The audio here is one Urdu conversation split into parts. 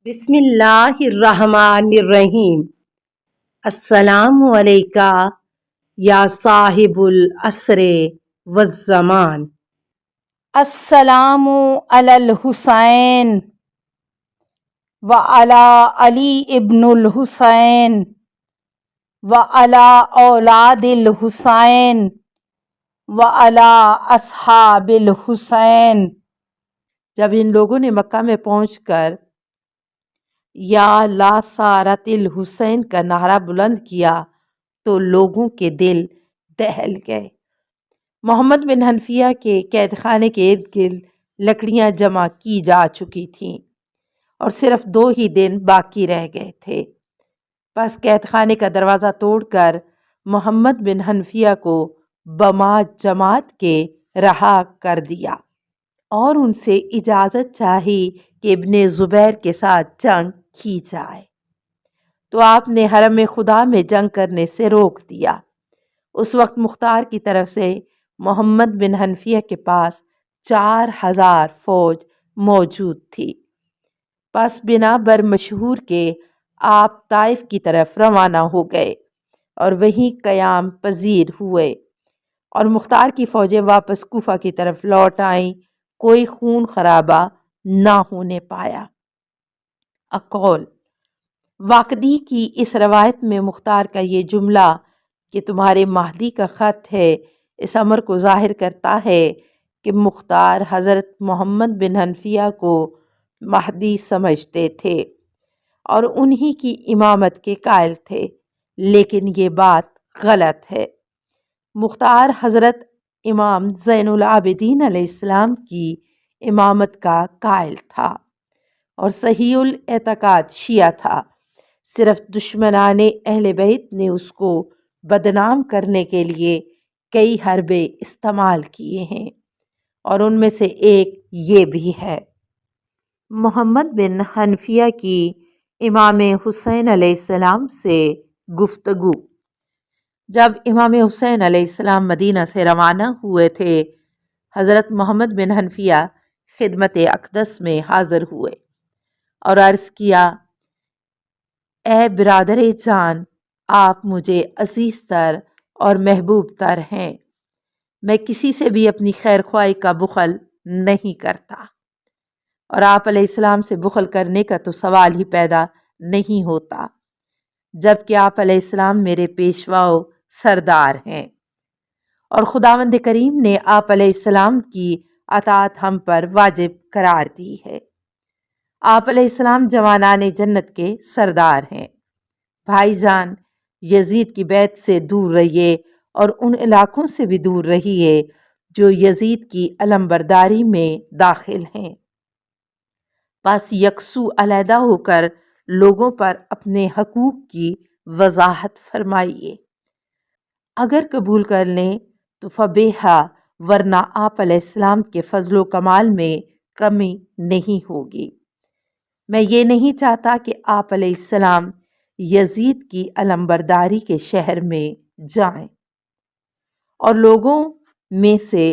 بسم اللہ الرحمن الرحیم۔ السلام علیکہ یا صاحب العصر والزمان۔ السلام علی الحسین وعلی علی ابن الحسین وعلی اولاد الحسین وعلی اصحاب الحسین۔ جب ان لوگوں نے مکہ میں پہنچ کر یا لا سارت الحسین کا نعرہ بلند کیا تو لوگوں کے دل دہل گئے۔ محمد بن حنفیہ کے قید خانے کے ارد گرد لکڑیاں جمع کی جا چکی تھیں اور صرف 2 ہی دن باقی رہ گئے تھے۔ بس قید خانے کا دروازہ توڑ کر محمد بن حنفیہ کو بما جماعت کے رہا کر دیا اور ان سے اجازت چاہی کہ ابن زبیر کے ساتھ جنگ کی جائے، تو آپ نے حرم خدا میں جنگ کرنے سے روک دیا۔ اس وقت مختار کی طرف سے محمد بن حنفیہ کے پاس 4000 فوج موجود تھی۔ پس بنا بر مشہور کے آپ طائف کی طرف روانہ ہو گئے اور وہیں قیام پذیر ہوئے، اور مختار کی فوجیں واپس کوفہ کی طرف لوٹ آئیں۔ کوئی خون خرابہ نہ ہونے پایا۔ اقول واقدی کی اس روایت میں مختار کا یہ جملہ کہ تمہارے مہدی کا خط ہے، اس امر کو ظاہر کرتا ہے کہ مختار حضرت محمد بن حنفیہ کو مہدی سمجھتے تھے اور انہی کی امامت کے قائل تھے، لیکن یہ بات غلط ہے۔ مختار حضرت امام زین العابدین علیہ السلام کی امامت کا قائل تھا اور صحیح الاعتقاد شیعہ تھا۔ صرف دشمنان اہل بیت نے اس کو بدنام کرنے کے لیے کئی حربے استعمال کیے ہیں، اور ان میں سے ایک یہ بھی ہے۔ محمد بن حنفیہ کی امام حسین علیہ السلام سے گفتگو۔ جب امام حسین علیہ السلام مدینہ سے روانہ ہوئے تھے، حضرت محمد بن حنفیہ خدمت اقدس میں حاضر ہوئے اور عرض کیا، اے برادر جان، آپ مجھے عزیز تر اور محبوب تر ہیں۔ میں کسی سے بھی اپنی خیر خواہی کا بخل نہیں کرتا، اور آپ علیہ السلام سے بخل کرنے کا تو سوال ہی پیدا نہیں ہوتا، جبکہ آپ علیہ السلام میرے پیشوا و سردار ہیں، اور خداوند کریم نے آپ علیہ السلام کی اطاعت ہم پر واجب قرار دی ہے۔ آپ علیہ السلام جوانان جنت کے سردار ہیں۔ بھائی جان، یزید کی بیعت سے دور رہیے اور ان علاقوں سے بھی دور رہیے جو یزید کی علمبرداری میں داخل ہیں۔ بس یکسو علیحدہ ہو کر لوگوں پر اپنے حقوق کی وضاحت فرمائیے۔ اگر قبول کر لیں تو فبیہا، ورنہ آپ علیہ السلام کے فضل و کمال میں کمی نہیں ہوگی۔ میں یہ نہیں چاہتا کہ آپ علیہ السلام یزید کی علمبرداری کے شہر میں جائیں اور لوگوں میں سے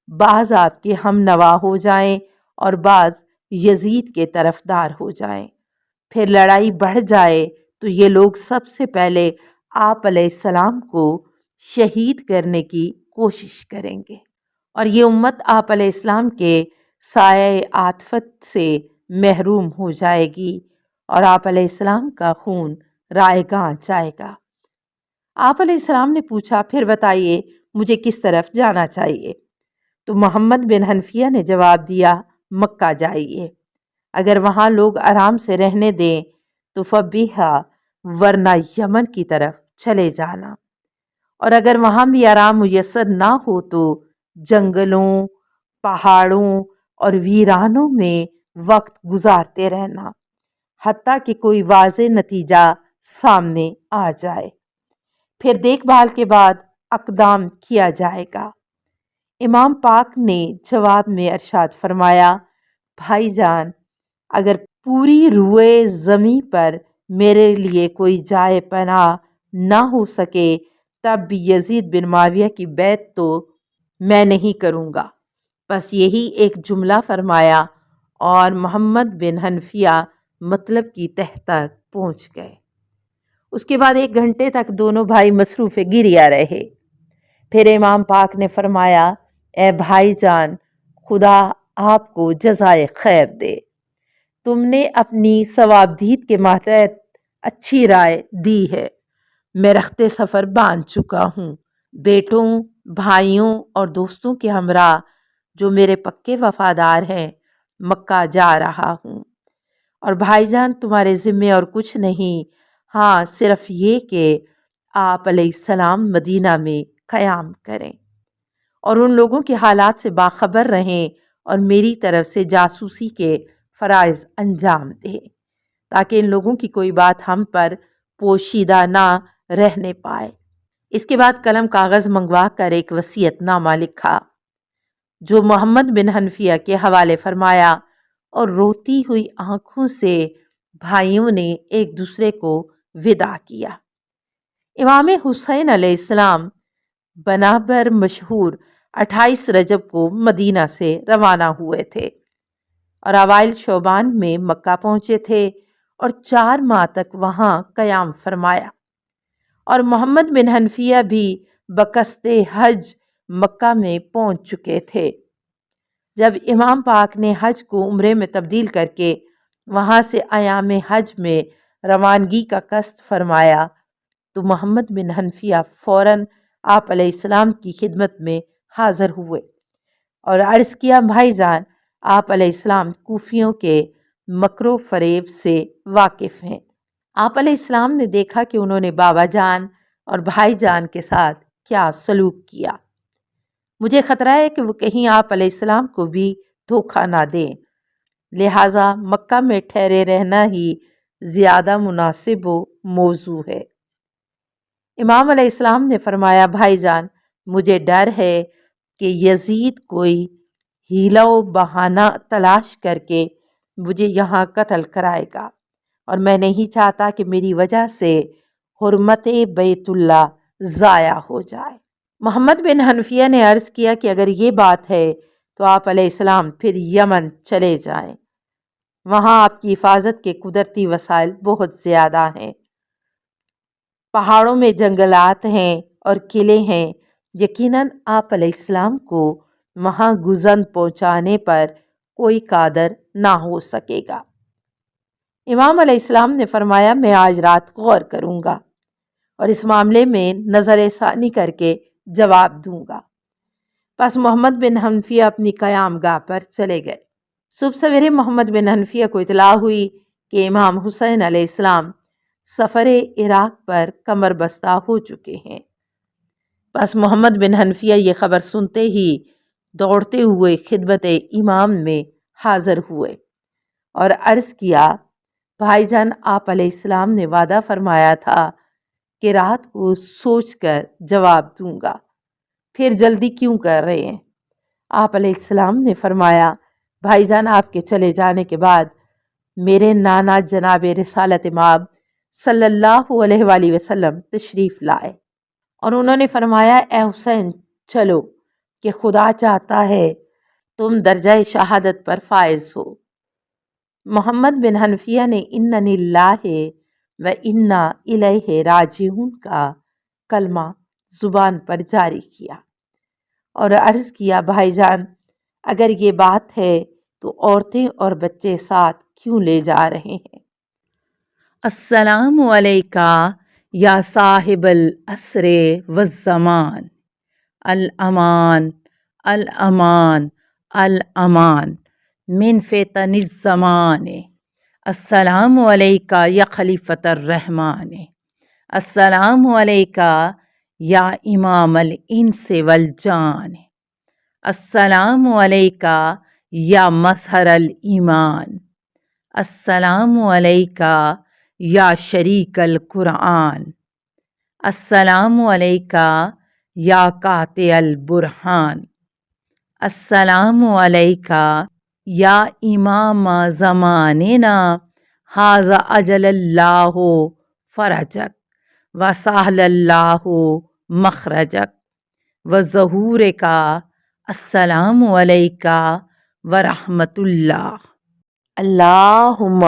بعض آپ کے ہم نوا ہو جائیں اور بعض یزید کے طرفدار ہو جائیں۔ پھر لڑائی بڑھ جائے تو یہ لوگ سب سے پہلے آپ علیہ السلام کو شہید کرنے کی کوشش کریں گے، اور یہ امت آپ علیہ السلام کے سایہ عاطفت سے محروم ہو جائے گی، اور آپ علیہ السلام کا خون رائگاں جائے گا۔ آپ علیہ السلام نے پوچھا، پھر بتائیے مجھے کس طرف جانا چاہیے؟ تو محمد بن حنفیہ نے جواب دیا، مکہ جائیے۔ اگر وہاں لوگ آرام سے رہنے دیں تو فبیہا، ورنہ یمن کی طرف چلے جانا، اور اگر وہاں بھی آرام میسر نہ ہو تو جنگلوں، پہاڑوں اور ویرانوں میں وقت گزارتے رہنا، حتیٰ کہ کوئی واضح نتیجہ سامنے آ جائے، پھر دیکھ بھال کے بعد اقدام کیا جائے گا۔ امام پاک نے جواب میں ارشاد فرمایا، بھائی جان، اگر پوری روئے زمیں پر میرے لیے کوئی جائے پناہ نہ ہو سکے تب بھی یزید بن معاویہ کی بیعت تو میں نہیں کروں گا۔ بس یہی ایک جملہ فرمایا اور محمد بن حنفیہ مطلب کی تہ تک پہنچ گئے۔ اس کے بعد 1 گھنٹے تک دونوں بھائی مصروف گریہ رہے۔ پھر امام پاک نے فرمایا، اے بھائی جان، خدا آپ کو جزائے خیر دے، تم نے اپنی ثوابدید کے ماتحت اچھی رائے دی ہے۔ میں رخت سفر باندھ چکا ہوں، بیٹوں، بھائیوں اور دوستوں کے ہمراہ جو میرے پکے وفادار ہیں مکہ جا رہا ہوں۔ اور بھائی جان، تمہارے ذمے اور کچھ نہیں، ہاں صرف یہ کہ آپ علیہ السلام مدینہ میں قیام کریں اور ان لوگوں کے حالات سے باخبر رہیں اور میری طرف سے جاسوسی کے فرائض انجام دیں تاکہ ان لوگوں کی کوئی بات ہم پر پوشیدہ نہ رہنے پائے۔ اس کے بعد قلم کاغذ منگوا کر ایک وصیت نامہ لکھا جو محمد بن حنفیہ کے حوالے فرمایا، اور روتی ہوئی آنکھوں سے بھائیوں نے ایک دوسرے کو وداع کیا۔ امام حسین علیہ السلام بنابر مشہور 28 رجب کو مدینہ سے روانہ ہوئے تھے اور اوائل شعبان میں مکہ پہنچے تھے اور 4 ماہ تک وہاں قیام فرمایا، اور محمد بن حنفیہ بھی بقصد حج مکہ میں پہنچ چکے تھے۔ جب امام پاک نے حج کو عمرے میں تبدیل کر کے وہاں سے ایام حج میں روانگی کا قصد فرمایا تو محمد بن حنفیہ فوراً آپ علیہ السلام کی خدمت میں حاضر ہوئے اور عرض کیا، بھائی جان، آپ علیہ السلام کوفیوں کے مکر و فریب سے واقف ہیں۔ آپ علیہ السلام نے دیکھا کہ انہوں نے بابا جان اور بھائی جان کے ساتھ کیا سلوک کیا۔ مجھے خطرہ ہے کہ وہ کہیں آپ علیہ السلام کو بھی دھوکہ نہ دیں، لہٰذا مکہ میں ٹھہرے رہنا ہی زیادہ مناسب و موزوں ہے۔ امام علیہ السلام نے فرمایا، بھائی جان، مجھے ڈر ہے کہ یزید کوئی ہیلا و بہانہ تلاش کر کے مجھے یہاں قتل کرائے گا، اور میں نہیں چاہتا کہ میری وجہ سے حرمت بیت اللہ ضائع ہو جائے۔ محمد بن حنفیہ نے عرض کیا کہ اگر یہ بات ہے تو آپ علیہ السلام پھر یمن چلے جائیں، وہاں آپ کی حفاظت کے قدرتی وسائل بہت زیادہ ہیں، پہاڑوں میں جنگلات ہیں اور قلعے ہیں، یقیناً آپ علیہ السلام کو وہاں گزند پہنچانے پر کوئی قادر نہ ہو سکے گا۔ امام علیہ السلام نے فرمایا، میں آج رات غور کروں گا اور اس معاملے میں نظر ثانی کر کے جواب دوں گا۔ پس محمد بن حنفیہ اپنی قیام گاہ پر چلے گئے۔ صبح سویرے محمد بن حنفیہ کو اطلاع ہوئی کہ امام حسین علیہ السلام سفر عراق پر کمر بستہ ہو چکے ہیں۔ پس محمد بن حنفیہ یہ خبر سنتے ہی دوڑتے ہوئے خدمت امام میں حاضر ہوئے اور عرض کیا، بھائی جان، آپ علیہ السلام نے وعدہ فرمایا تھا کہ رات کو سوچ کر جواب دوں گا، پھر جلدی کیوں کر رہے ہیں؟ آپ علیہ السلام نے فرمایا، بھائی جان، آپ کے چلے جانے کے بعد میرے نانا جناب رسالت مآب صلی اللہ علیہ وآلہ وسلم تشریف لائے اور انہوں نے فرمایا، اے حسین، چلو کہ خدا چاہتا ہے تم درجہ شہادت پر فائز ہو۔ محمد بن حنفیہ نے اننی اللہ و انا الیہ راجعون کا کلمہ زبان پر جاری کیا اور عرض کیا، بھائی جان، اگر یہ بات ہے تو عورتیں اور بچے ساتھ کیوں لے جا رہے ہیں؟ السلام علیکہ یا صاحب العصر والزمان، الامان الامان الامان من فتن الزمان، السلام علیکہ یا خلیفۃ الرحمن، السلام علیکہ یا امام الانس والجان، السلام علیکہ یا مظہر الایمان، السلام علیکہ یا شریک القرآن، السلام علیکہ یا قاطع البرہان، السلام علیکہ یا امام زماننا، ھذا اجل اللہ فرجک وسہل اللہ مخرجک وظہورک، السلام علیکہ ورحمۃ اللہ۔ اللہم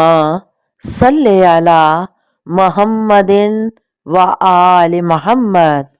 صلی علی محمد و آل محمد۔